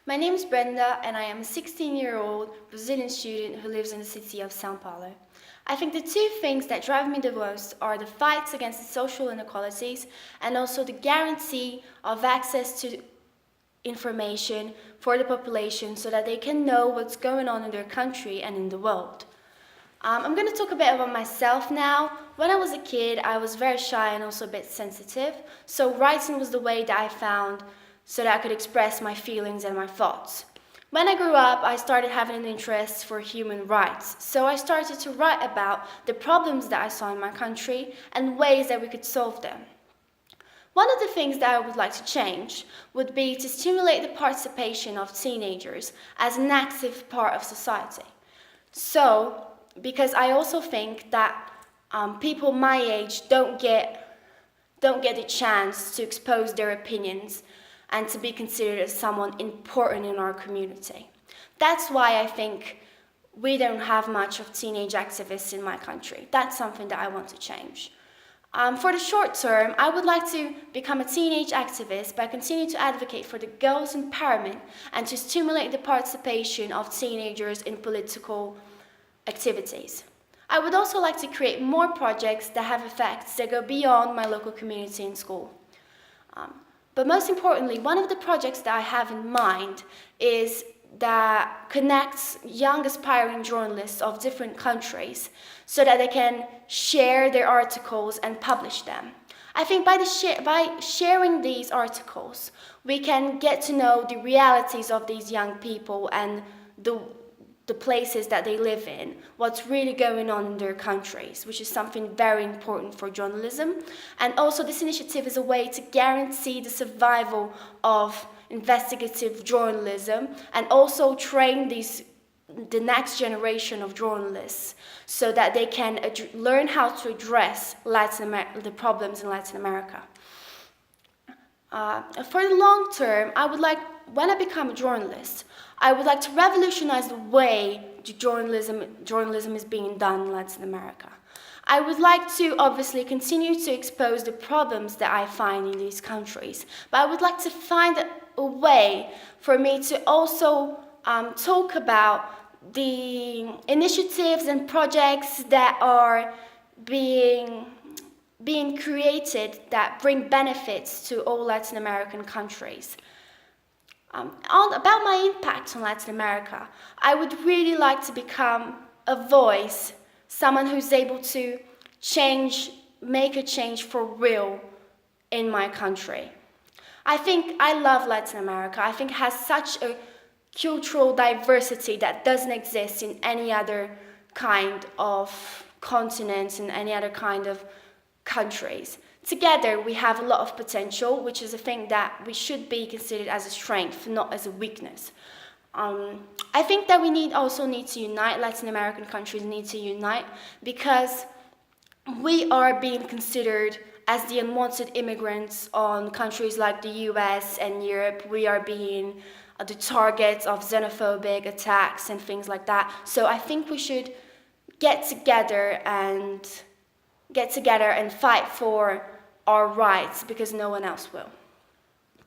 My name is Brenda and I am a 16-year-old Brazilian student who lives in the city of São Paulo. I think the two things that drive me the most are the fights against the social inequalities and also the guarantee of access to information for the population so that they can know what's going on in their country and in the world. I'm going to talk a bit about myself now. When I was a kid, I was very shy and also a bit sensitive, so writing was the way that I found so that I could express my feelings and my thoughts. When I grew up, I started having an interest for human rights, so I started to write about the problems that I saw in my country and ways that we could solve them. One of the things that I would like to change would be to stimulate the participation of teenagers as an active part of society. So, because I also think that people my age don't get the chance to expose their opinions and to be considered as someone important in our community. That's why I think we don't have much of teenage activists in my country. That's something that I want to change. For the short term, I would like to become a teenage activist by continuing to advocate for the girls' empowerment and to stimulate the participation of teenagers in political activities. I would also like to create more projects that have effects that go beyond my local community and school. But most importantly, one of the projects that I have in mind is that connects young aspiring journalists of different countries so that they can share their articles and publish them. I think by sharing these articles, we can get to know the realities of these young people and the places that they live in, what's really going on in their countries, which is something very important for journalism. And also this initiative is a way to guarantee the survival of investigative journalism and also train the next generation of journalists so that they can learn how to address the problems in Latin America. For the long term, when I become a journalist, I would like to revolutionize the way journalism is being done in Latin America. I would like to obviously continue to expose the problems that I find in these countries, but I would like to find a way for me to also talk about the initiatives and projects that are being created that bring benefits to all Latin American countries. About my impact on Latin America, I would really like to become a voice, someone who's able to make a change for real in my country. I love Latin America. I think it has such a cultural diversity that doesn't exist in any other kind of continent and any other kind of countries. Together, we have a lot of potential, which is a thing that we should be considered as a strength, not as a weakness. I think that we also need to unite, Latin American countries need to unite, because we are being considered as the unwanted immigrants on countries like the US and Europe. We are being the targets of xenophobic attacks and things like that. So I think we should get together and fight for our rights because no one else will.